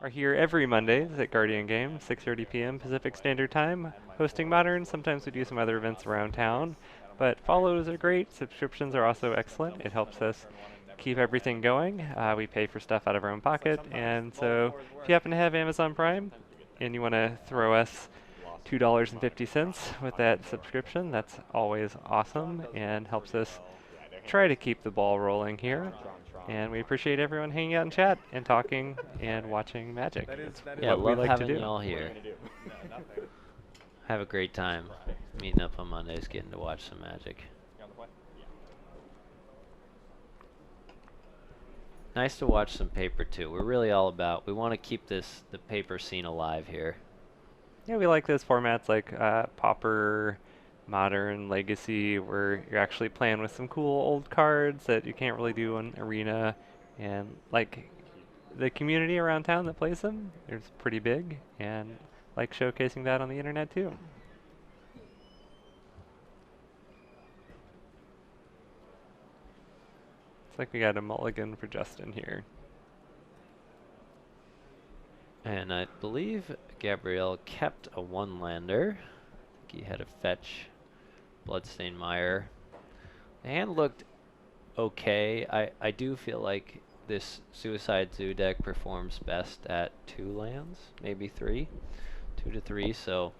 are here every Mondays at Guardian Games, 6:30 p.m. Pacific Standard Time, hosting Modern. Sometimes we do some other events around town, but follows are great. Subscriptions are also excellent. It helps us keep everything going. We pay for stuff out of our own pocket, and so if you happen to have Amazon Prime and you want to throw us $2.50 with that subscription, that's always awesome and helps us try to keep the ball rolling here. And we appreciate everyone hanging out in chat and talking and watching Magic. It's Yeah, what we love like to having do. y'all here. Have a great time meeting up on Mondays, getting to watch some Magic. Nice to watch some paper too. We're really all about, we want to keep the paper scene alive here. Yeah, we like those formats like Pauper, Modern, Legacy, where you're actually playing with some cool old cards that you can't really do in Arena. And like the community around town that plays them is pretty big, and like showcasing that on the internet too. It's like we got a mulligan for Justin here. And I believe Gabrielle kept a one-lander. I think he had a fetch, Bloodstained Mire. The hand looked okay. I do feel like this Suicide Zoo deck performs best at 2 lands, maybe 3, 2 to 3. So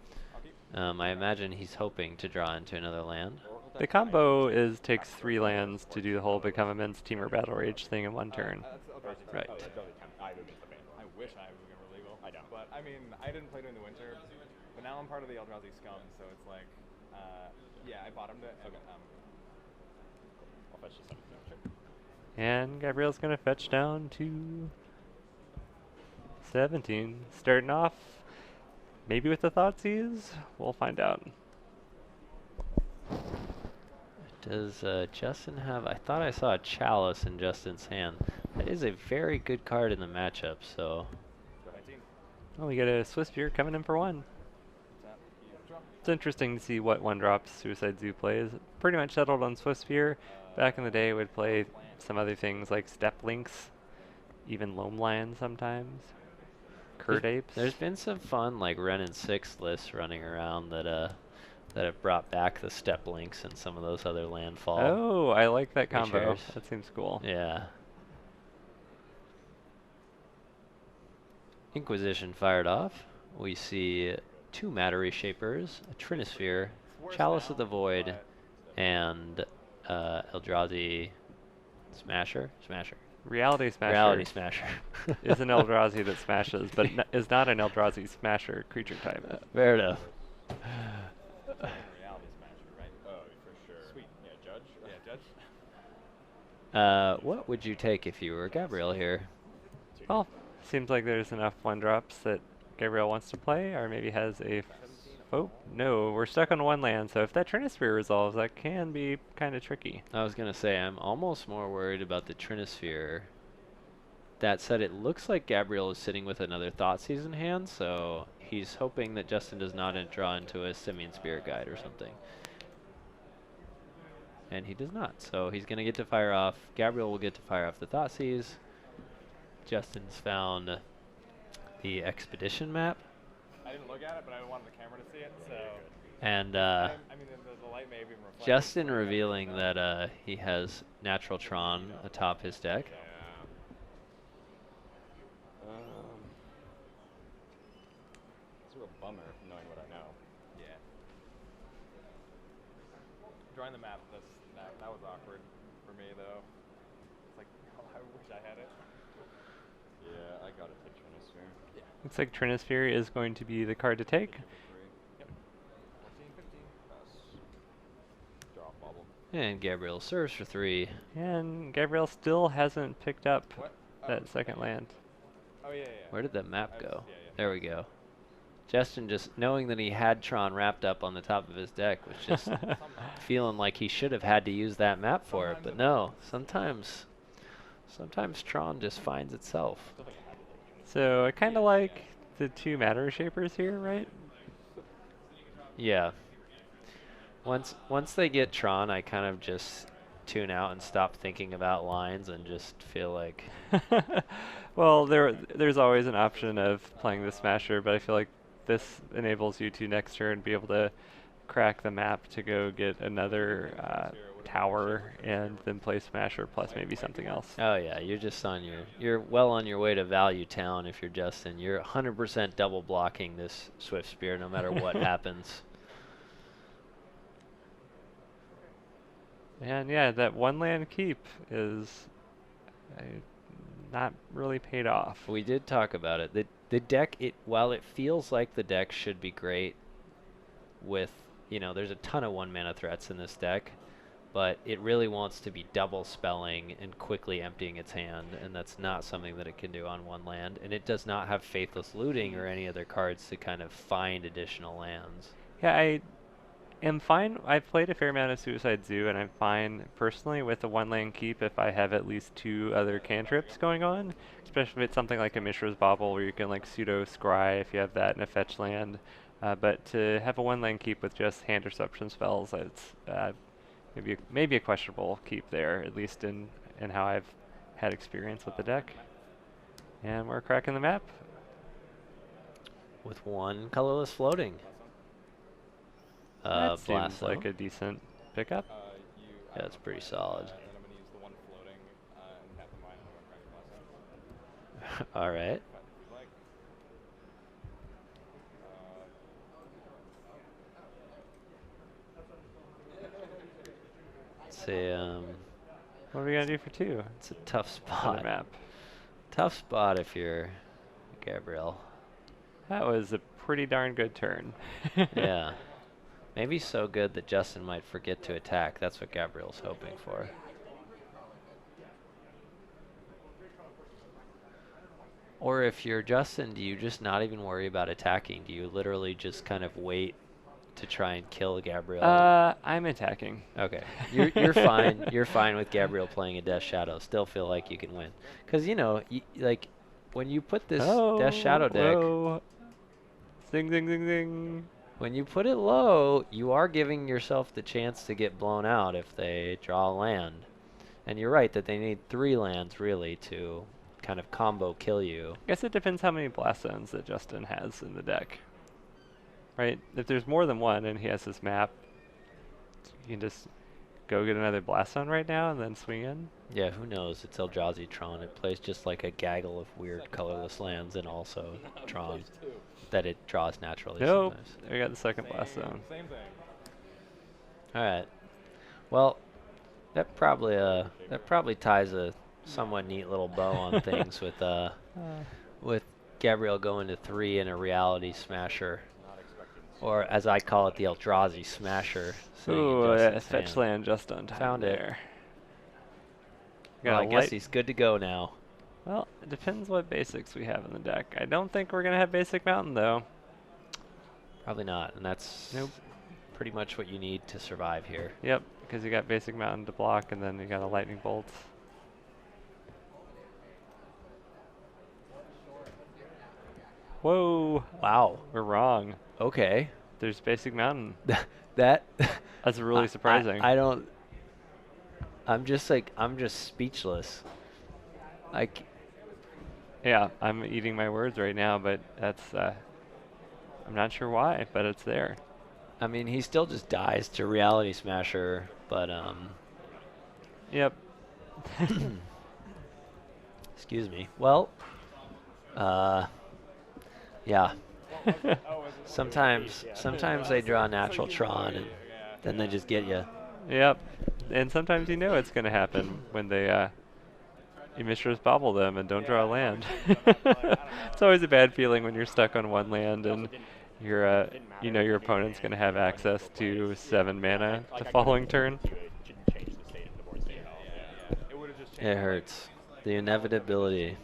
I imagine he's hoping to draw into another land. The combo is takes 3 lands to do the whole become immense team or battle rage thing in one turn. Right. I wish I was gonna legal. I don't. But I mean, I didn't play during the winter, but now I'm part of the Eldrazi scum, so it's like, yeah, I bottomed it. Okay. I'll fetch this up. Sure. And Gabrielle's gonna fetch down to 17. Starting off maybe with the Thoughtseize. We'll find out. Does Justin have... I thought I saw a Chalice in Justin's hand. That is a very good card in the matchup, so... Oh, we get a Swiss Beer coming in for 1. It's interesting to see what 1-drops Suicide Zoo plays. Pretty much settled on Swiss Beer. Back in the day, it would play some other things like Step Links, even Loam Lion sometimes. Curd Apes. There's been some fun, like, Ren and 6 lists running around that have brought back the Step Links and some of those other landfall. Oh, I like that combo. creatures. That seems cool. Yeah. Inquisition fired off. We see 2 Matter Reshapers, a Trinisphere, Chalice of the Void, and Eldrazi Smasher? Smasher. Reality Smasher. Reality Smasher. is an Eldrazi that smashes, but is not an Eldrazi Smasher creature type. Fair enough. Reality Smasher, right? Oh, for sure. Sweet. Yeah, Judge? Yeah, Judge? What would you take if you were Gabrielle here? Well, seems like there's enough 1-drops that Gabrielle wants to play, or maybe has a... Oh, no, we're stuck on 1 land, so if that Trinisphere resolves, that can be kind of tricky. I was going to say, I'm almost more worried about the Trinisphere. That said, it looks like Gabrielle is sitting with another Thoughtseize in hand, so he's hoping that Justin does not draw into a Simian Spirit Guide or something. And he does not, so he's going to get to fire off. Gabrielle will get to fire off the Thoughtseize. Justin's found the Expedition map. I didn't look at it, but I wanted the camera to see it, so... And I mean, the light may even reflect. Justin revealing that he has Natural Tron atop his deck. Yeah. It's a real bummer knowing what I know. Yeah. Drawing the map, that was awkward for me, though. It's like, oh, I wish I had it. Yeah, I got it for Trinisphere. Yeah. Looks like Trinisphere is going to be the card to take. Yep. 14, 15. Draw a bubble. And Gabrielle serves for 3. And Gabrielle still hasn't picked up What? that second land. Oh, yeah. Where did that map I go? was- yeah. There we go. Justin, just knowing that he had Tron wrapped up on the top of his deck, was just feeling like he should have had to use that map for it. But no, sometimes Tron just finds itself. So I kind of like the 2 Matter Shapers here, right? Yeah. Once they get Tron, I kind of just tune out and stop thinking about lines and just feel like Well, there's always an option of playing the Smasher, but I feel like this enables you to next turn be able to crack the map to go get another tower and then play Smasher plus maybe something else. oh yeah, you're just on you're well on your way to Value Town if you're Justin. You're 100% double blocking this Swift Spear no matter what happens. And yeah, that one land keep is not really paid off. We did talk about it. The deck, while it feels like the deck should be great with, there's a ton of 1-mana threats in this deck, but it really wants to be double spelling and quickly emptying its hand, and that's not something that it can do on one land. And it does not have Faithless Looting or any other cards to kind of find additional lands. Yeah, I am fine. I've played a fair amount of Suicide Zoo, and I'm fine personally with a one-land keep if I have at least 2 other cantrips going on, especially if it's something like a Mishra's Bauble where you can like pseudo scry if you have that in a fetch land. But to have a one-land keep with just hand reception spells, it's maybe a questionable keep there, at least in how I've had experience with the deck. And we're cracking the map. With 1 colorless floating. That seems Blasto. like a decent pickup. Yeah, it's pretty solid. And then I'm going to use the 1 floating and tap the mine and crack Blasto. All right. But if you like. Let's see. What are we gonna do for 2 It's a tough on spot. the map? Tough spot if you're Gabriel. That was a pretty darn good turn. Yeah. Maybe so good that Justin might forget to attack. That's what Gabriel's hoping for. Or if you're Justin, do you just not even worry about attacking? Do you literally just kind of wait to try and kill Gabriel? I'm attacking. Okay, you're fine. You're fine with Gabriel playing a Death Shadow. Still feel like you can win, because like when you put this Death Shadow deck, whoa. Zing, zing, zing, zing. when you put it low, you are giving yourself the chance to get blown out if they draw a land. And you're right that they need 3 lands really to kind of combo kill you. I guess it depends how many blast zones that Justin has in the deck. Right? If there's more than 1 and he has this map, you can just go get another blast zone right now and then swing in. Yeah, who knows? It's Eldrazi Tron. It plays just like a gaggle of weird colorless lands and also Tron that it draws naturally Nope. sometimes. We got the second blast zone. Same thing. All right. Well, that probably ties a somewhat neat little bow on things with Gabriel going to 3 and a Reality Smasher, or as I call it, the Eldrazi Smasher. Ooh, fetch land just on time. Found it. there. Well, I Got a guess light- he's good to go now. Well, it depends what basics we have in the deck. I don't think we're gonna have basic mountain though. Probably not, and that's Nope. pretty much what you need to survive here. Yep, because you got basic mountain to block, and then you got a lightning bolt. Whoa, Wow. we're wrong. Okay. There's basic mountain. That That's really surprising. I don't. I'm just speechless. Like, Yeah, I'm eating my words right now, but that's I'm not sure why, but it's there. I mean, he still just dies to Reality Smasher, but Yep. excuse me. Well, yeah. Sometimes they draw natural Tron and then they just get you. Yep. And sometimes you know it's going to happen when they you Mishra's Bauble them and don't draw a land. It's always a bad feeling when you're stuck on 1 land and you're you know your opponent's going to have access to 7 mana the following turn. It hurts. The inevitability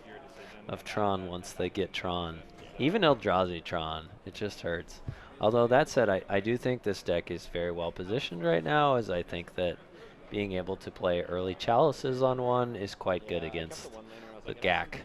of Tron once they get Tron. Even Eldrazi Tron, it just hurts. Although that said, I do think this deck is very well positioned right now, as I think that being able to play early chalices on 1 is quite good against the GAC.